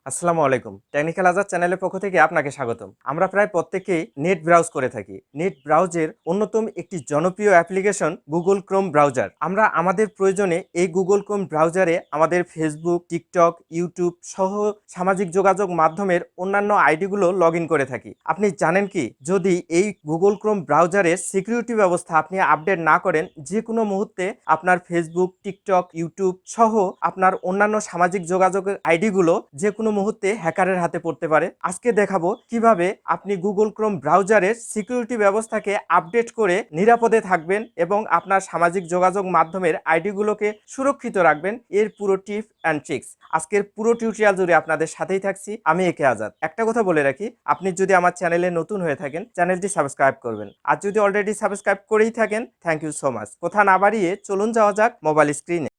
আসসালামু আলাইকুম। টেকনিক্যাল আজাদ চ্যানেলের পক্ষ থেকে আপনাকে স্বাগতম। আমরা প্রায় প্রত্যেকেই নেট ব্রাউজ করে থাকি। নেট ব্রাউজের অন্যতম একটি জনপ্রিয় অ্যাপ্লিকেশন গুগল ক্রোম ব্রাউজার। আমরা আমাদের প্রয়োজনে এই গুগল ক্রোম ব্রাউজারে আমাদের ফেসবুক, টিকটক, ইউটিউব সহ সামাজিক যোগাযোগ মাধ্যমের অন্যান্য আইডিগুলো লগ ইন করে থাকি। আপনি জানেন কি, যদি এই গুগল ক্রোম ব্রাউজারের সিকিউরিটি ব্যবস্থা আপনি আপডেট না করেন, যে কোনো মুহূর্তে আপনার ফেসবুক, টিকটক, ইউটিউব সহ আপনার অন্যান্য সামাজিক যোগাযোগের আইডিগুলো যে কোনো মুহূর্তে হ্যাকারের হাতে পড়তে পারে। আজকে দেখাবো কিভাবে আপনি গুগল ক্রোম ব্রাউজারের সিকিউরিটি ব্যবস্থাকে আপডেট করে নিরাপদে থাকবেন এবং আপনার সামাজিক যোগাযোগ মাধ্যমের আইডিগুলোকে সুরক্ষিত রাখবেন। এর পুরো টিপ অ্যান্ড ট্রিক্স আজকের পুরো টিউটোরিয়াল জুড়ে আপনাদের সাথেই থাকছি আমি একে আজাদ। একটা কথা বলে রাখি, আপনি যদি আমার চ্যানেলে নতুন হয়ে থাকেন চ্যানেলটি সাবস্ক্রাইব করবেন, আর যদি অলরেডি সাবস্ক্রাইব করেই থাকেন থ্যাংক ইউ সো মাচ। কথা না বাড়িয়ে চলুন যাওয়া যাক মোবাইল স্ক্রিনে।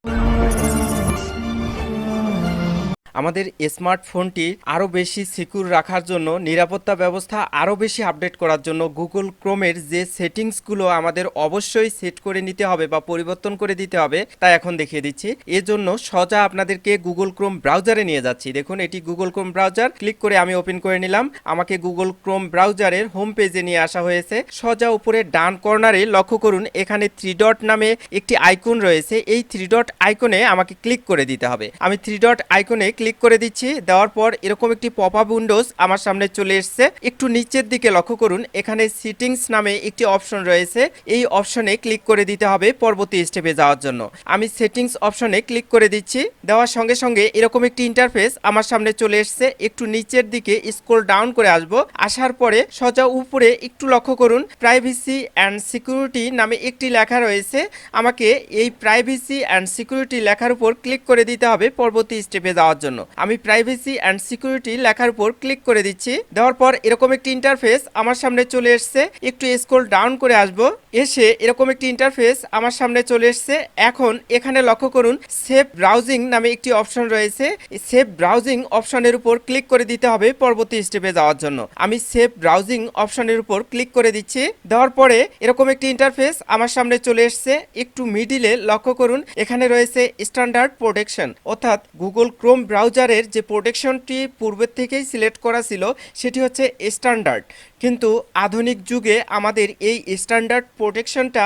আমাদের স্মার্টফোনটি আরও বেশি সিকিউর রাখার জন্য, নিরাপত্তা ব্যবস্থা আরও বেশি আপডেট করার জন্য গুগল ক্রোমের যে সেটিংসগুলো আমাদের অবশ্যই সেট করে নিতে হবে বা পরিবর্তন করে দিতে হবে তা এখন দেখিয়ে দিচ্ছি। এজন্য সোজা আপনাদেরকে গুগল ক্রোম ব্রাউজারে নিয়ে যাচ্ছি। দেখুন, এটি গুগল ক্রোম ব্রাউজার। ক্লিক করে আমি ওপেন করে নিলাম। আমাকে গুগল ক্রোম ব্রাউজারের হোম পেজে নিয়ে আসা হয়েছে। সোজা উপরে ডান কর্নারে লক্ষ্য করুন, এখানে 3 ডট নামে একটি আইকন রয়েছে। এই 3 ডট আইকনে আমাকে ক্লিক করে দিতে হবে। আমি 3 ডট আইকনে ক্লিক করে দিচ্ছি। দেওয়ার পর এরকম একটি পপ আপ উইন্ডোজ আমার সামনে চলে এসেছে। একটু নিচের দিকে লক্ষ্য করুন, এখানে সেটিংস নামে একটি অপশন রয়েছে। এই অপশনে ক্লিক করে দিতে হবে পরবর্তী স্টেপে যাওয়ার জন্য। আমি সেটিংস অপশনে ক্লিক করে দিচ্ছি। দেওয়ার সঙ্গে সঙ্গে এরকম একটি ইন্টারফেস আমার সামনে চলে এসেছে। একটু নিচের দিকে স্ক্রল ডাউন করে আসব। আসার পরে সোজা উপরে একটু লক্ষ্য করুন, প্রাইভেসি অ্যান্ড সিকিউরিটি নামে একটি লেখা রয়েছে। আমাকে এই প্রাইভেসি অ্যান্ড সিকিউরিটি লেখার উপর ক্লিক করে দিতে হবে পরবর্তী স্টেপে যাওয়ার জন্য। আমি প্রাইভেসি অ্যান্ড সিকিউরিটি লেখার উপর ক্লিক করে দিচ্ছি। দেওয়ার পর এরকম একটি ইন্টারফেস আমার সামনে চলে এসেছে। একটু স্ক্রল ডাউন করে আসব। এসে এরকম একটি ইন্টারফেস আমার সামনে চলে এসেছে। এখন এখানে লক্ষ্য করুন, সেফ ব্রাউজিং নামে একটি অপশন রয়েছে। সেফ ব্রাউজিং অপশনের উপর ক্লিক করে দিতে হবে পরবর্তী স্টেপে যাওয়ার জন্য। আমি সেফ ব্রাউজিং অপশনের উপর ক্লিক করে দিচ্ছি। দেওয়ার পরে এরকম একটি ইন্টারফেস আমার সামনে চলে এসেছে। একটু মিডিলে লক্ষ্য করুন, এখানে রয়েছে স্ট্যান্ডার্ড প্রোটেকশন, অর্থাৎ গুগল ক্রোম ব্রাউজারের যে প্রোটেকশনটি পূর্বের থেকেই সিলেক্ট করা ছিল সেটি হচ্ছে স্ট্যান্ডার্ড। কিন্তু আধুনিক যুগে আমাদের এই স্ট্যান্ডার্ড প্রোটেকশনটা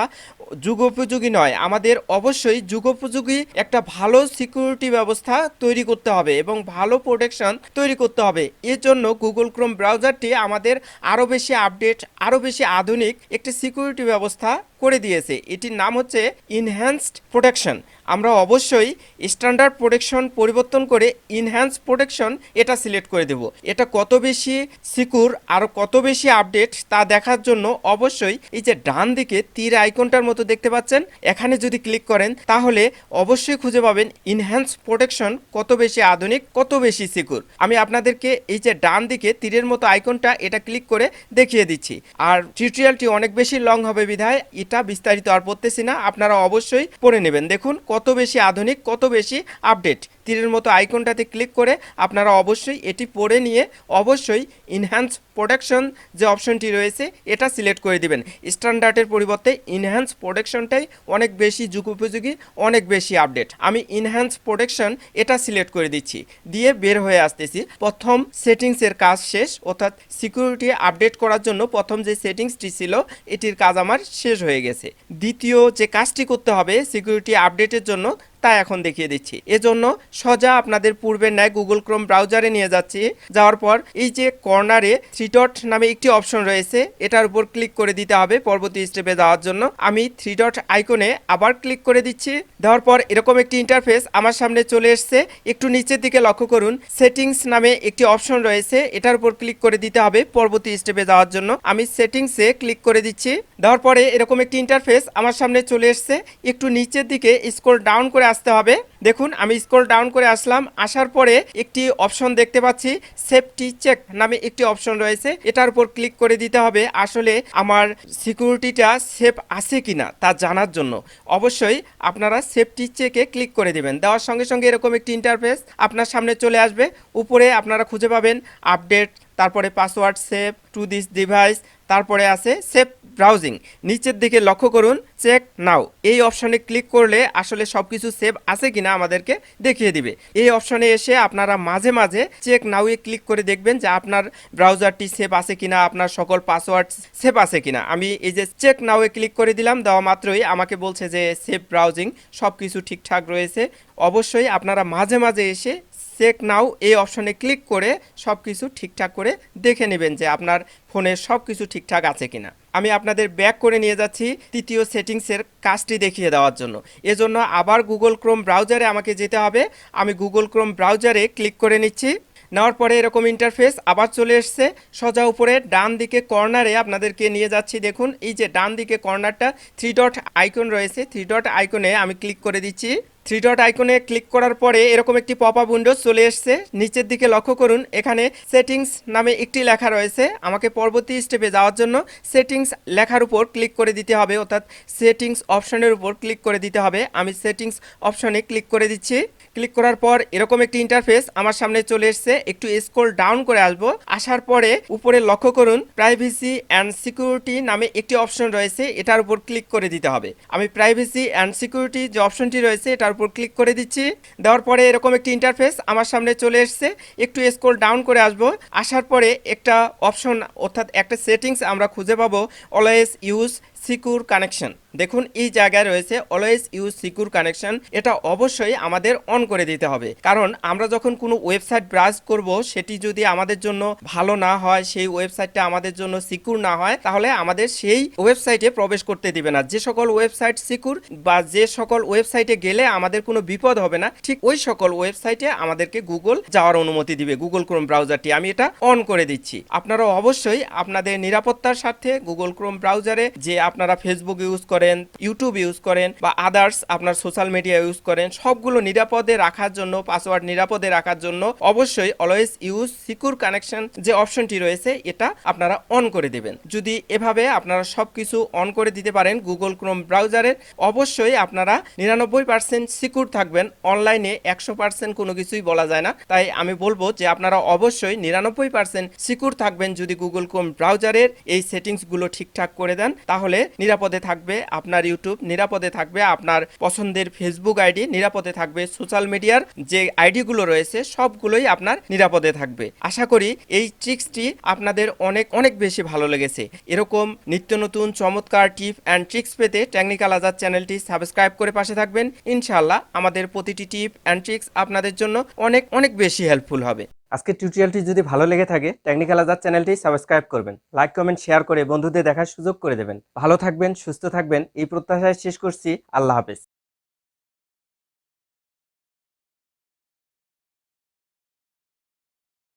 যুগোপযোগী নয়। আমাদের অবশ্যই যুগোপযোগী একটা ভালো সিকিউরিটি ব্যবস্থা তৈরি করতে হবে এবং ভালো প্রোটেকশন তৈরি করতে হবে। এর জন্য গুগল ক্রোম ব্রাউজারটি আমাদের আরও বেশি আপডেট, আরও বেশি আধুনিক একটি সিকিউরিটি ব্যবস্থা করে দিয়েছে। এটির নাম হচ্ছে ইনহ্যান্সড প্রোটেকশন। আমরা অবশ্যই স্ট্যান্ডার্ড প্রোটেকশন পরিবর্তন করে ইনহ্যান্স প্রোটেকশন এটা সিলেক্ট করে দেব। এটা কত বেশি সিকিউর আর কত বেশি আপডেট তা দেখার জন্য অবশ্যই এই যে ডান দিকে তীর আইকনটার মতো দেখতে পাচ্ছেন, এখানে যদি ক্লিক করেন তাহলে অবশ্যই খুঁজে পাবেন ইনহ্যান্স প্রোটেকশন কত বেশি আধুনিক, কত বেশি সিকিউর। আমি আপনাদেরকে এই যে ডান দিকে তীরের মতো আইকনটা এটা ক্লিক করে দেখিয়ে দিচ্ছি। আর টিউটোরিয়ালটি অনেক বেশি লং হবে বিধায় এটা বিস্তারিত আর পড়তেছি না, আপনারা অবশ্যই পড়ে নেবেন। দেখুন কত বেশি আধুনিক, কত বেশি আপডেট। তীরের মতো আইকনটাতে ক্লিক করে আপনারা অবশ্যই এটি পড়ে নিয়ে অবশ্যই ইনহ্যান্স প্রোটেকশন যে অপশনটি রয়েছে এটা সিলেক্ট করে দিবেন। স্ট্যান্ডার্ডের পরিবর্তে ইনহ্যান্স প্রোটেকশনটাই অনেক বেশি যুগোপযোগী, অনেক বেশি আপডেট। আমি ইনহ্যান্স প্রোটেকশন এটা সিলেক্ট করে দিচ্ছি, দিয়ে বের হয়ে আসতেছি। প্রথম সেটিংসের কাজ শেষ, অর্থাৎ সিকিউরিটি আপডেট করার জন্য প্রথম যে সেটিংসটি ছিল এটির কাজ আমার শেষ হয়ে গেছে। দ্বিতীয় যে কাজটি করতে হবে সিকিউরিটি আপডেটের জন্য তা এখন দেখিয়ে দিচ্ছি। এজন্য সোজা আপনাদের পূর্বের ন্যায় গুগল ক্রোম ব্রাউজারে নিয়ে যাচ্ছি। যাওয়ার পর এই যে কর্নারে 3 ডট নামে একটি অপশন রয়েছে, এটার উপর ক্লিক করে দিতে হবে পরবর্তী স্টেপে যাওয়ার জন্য। আমি 3 ডট আইকনে আবার ক্লিক করে দিচ্ছি। দেওয়ার পর এরকম একটি ইন্টারফেস আমার সামনে চলে এসেছে। একটু নিচের দিকে লক্ষ্য করুন, সেটিংস নামে একটি অপশন রয়েছে, এটার উপর ক্লিক করে দিতে হবে পরবর্তী স্টেপে যাওয়ার জন্য। আমি সেটিংসে ক্লিক করে দিচ্ছি। দেওয়ার পরে এরকম একটি ইন্টারফেস আমার সামনে চলে এসেছে। একটু নিচের দিকে স্ক্রল ডাউন করে আসতে হবে। দেখুন আমি স্ক্রল ডাউন করে আসলাম। আসার পরে একটি অপশন দেখতে পাচ্ছি, সেফটি চেক নামে একটি অপশন রয়েছে, এটার উপর ক্লিক করে দিতে হবে আসলে আমার সিকিউরিটিটা সেফ আছে কিনা তা জানার জন্য। অবশ্যই আপনারা সেফটি চেকে ক্লিক করে দেবেন। দেওয়ার সঙ্গে সঙ্গে এরকম একটি ইন্টারফেস আপনার সামনে চলে আসবে। উপরে আপনারা খুঁজে পাবেন আপডেট, তারপরে password save to this device, তারপরে আছে সেভ ব্রাউজিং। নিচের দিকে লক্ষ্য করুন চেক নাও, এই অপশনে ক্লিক করলে আসলে সব কিছু সেভ আছে কিনা আমাদেরকে দেখিয়ে দিবে। এই অপশনে এসে আপনারা মাঝে মাঝে চেক নাও এ ক্লিক করে দেখবেন যে আপনার ব্রাউজারটি সেভ আছে কিনা, আপনার সকল পাসওয়ার্ড সেভ আছে কিনা। আমি এই যে চেক নাও এ ক্লিক করে দিলাম, দেওয়া মাত্রই আমাকে বলছে যে সেভ ব্রাউজিং, সব কিছু ঠিকঠাক রয়েছে। অবশ্যই আপনারা মাঝে মাঝে এসে চেক নাও এই অপশনে ক্লিক করে সব কিছু ঠিকঠাক করে দেখে নেবেন যে আপনার ফোনে সব কিছু ঠিকঠাক আছে কিনা। আমি আপনাদের ব্যাক করে নিয়ে যাচ্ছি তৃতীয় সেটিংসের কাজটি দেখিয়ে দেওয়ার জন্য। এজন্য আবার গুগল ক্রোম ব্রাউজারে আমাকে যেতে হবে। আমি গুগল ক্রোম ব্রাউজারে ক্লিক করে নিচ্ছি। নেওয়ার পরে এরকম ইন্টারফেস আবার চলে এসছে। সোজা উপরে ডান দিকে কর্নারে আপনাদেরকে নিয়ে যাচ্ছি। দেখুন এই যে ডান দিকে কর্নারটা 3 ডট আইকন রয়েছে, 3 ডট আইকনে আমি ক্লিক করে দিচ্ছি। 3 ডট আইকনে ক্লিক করার পরে এরকম একটি পপ আপ উইন্ডো চলে এসছে। নিচের দিকে লক্ষ্য করুন এখানে সেটিংস নামে একটি লেখা রয়েছে। আমাকে পরবর্তী স্টেপে যাওয়ার জন্য সেটিংস লেখার উপর ক্লিক করে দিতে হবে, অর্থাৎ সেটিংস অপশনের উপর ক্লিক করে দিতে হবে। আমি সেটিংস অপশনে ক্লিক করে দিচ্ছি। ক্লিক করার পর এরকম একটি ইন্টারফেস আমার সামনে চলে এসছে। একটু স্ক্রল ডাউন করে আসবো। আসার পরে উপরে লক্ষ্য করুন প্রাইভেসি অ্যান্ড সিকিউরিটি নামে একটি অপশন রয়েছে, এটার উপর ক্লিক করে দিতে হবে। আমি প্রাইভেসি অ্যান্ড সিকিউরিটি যে অপশনটি রয়েছে এটার উপর ক্লিক করে দিচ্ছি। দেওয়ার পরে এরকম একটি ইন্টারফেস আমার সামনে চলে এসছে। একটু স্ক্রল ডাউন করে আসবো। আসার পরে একটা অপশন অর্থাৎ একটা সেটিংস আমরা খুঁজে পাবো, অলওয়েজ ইউজ সিকিউর কানেকশন। দেখুন এই জায়গায় রয়েছে অলওয়েজ ইউজ সিকিউর কানেকশন। এটা অবশ্যই আমাদের অন করে দিতে হবে, কারণ আমরা যখন কোনো ওয়েবসাইট ব্রাউজ করব সেটি যদি আমাদের জন্য ভালো না হয়, সেই ওয়েবসাইটটা আমাদের জন্য সিকিউর না হয়, তাহলে আমাদের সেই ওয়েবসাইটে প্রবেশ করতে দিবে না। যে সকল ওয়েবসাইট সিকিউর বা যে সকল ওয়েবসাইটে গেলে আমাদের কোনো বিপদ হবে না, ঠিক ওই সকল ওয়েবসাইটে আমাদেরকে গুগল যাওয়ার অনুমতি দিবে। গুগল ক্রোম ব্রাউজারটি আমি এটা অন করে দিচ্ছি। আপনারা অবশ্যই আপনাদের নিরাপত্তার স্বার্থে গুগল ক্রোম ব্রাউজারে যে আপনারা ফেসবুক ইউজ করেন, ইউটিউব ইউজ করেন বা আদার্স আপনার সোশ্যাল মিডিয়া ইউজ করেন, সবগুলো নিরাপদে রাখার জন্য, পাসওয়ার্ড নিরাপদে রাখার জন্য অবশ্যই অলওয়েজ ইউজ সিকিউর কানেকশন যে অপশনটি রয়েছে এটা আপনারা অন করে দেবেন। যদি এভাবে আপনারা সবকিছু অন করে দিতে পারেন গুগল ক্রোম ব্রাউজারের, অবশ্যই আপনারা 99% সিকিউর থাকবেন। অনলাইনে 100% কোনো কিছুই বলা যায় না, তাই আমি বলবো যে আপনারা অবশ্যই 99% সিকিউর থাকবেন। যদি গুগল ক্রোম ব্রাউজারের এই সেটিংসগুলো ঠিকঠাক করে দেন, তাহলে নিরাপদে থাকবে আপনার ইউটিউব, নিরাপদে থাকবে আপনার পছন্দের ফেসবুক আইডি, নিরাপদে থাকবে সোশ্যাল মিডিয়ার যে আইডিগুলো রয়েছে সবগুলোই আপনার নিরাপদে থাকবে। আশা করি এই ট্রিক্সটি আপনাদের অনেক অনেক বেশি ভালো লেগেছে। এরকম নিত্য নতুন চমৎকার টিপ অ্যান্ড ট্রিক্স পেতে টেকনিক্যাল আজাদ চ্যানেলটি সাবস্ক্রাইব করে পাশে থাকবেন। ইনশাআল্লাহ আমাদের প্রতিটি টিপ অ্যান্ড ট্রিক্স আপনাদের জন্য অনেক অনেক বেশি হেল্পফুল হবে। আজকের টিউটোরিয়ালটি যদি ভালো লেগে থাকে টেকনিক্যাল আজাদ চ্যানেলটি সাবস্ক্রাইব করবেন, লাইক কমেন্ট শেয়ার করে বন্ধুদের দেখার সুযোগ করে দেবেন। ভালো থাকবেন, সুস্থ থাকবেন এই প্রত্যাশায় শেষ করছি। আল্লাহ হাফেজ।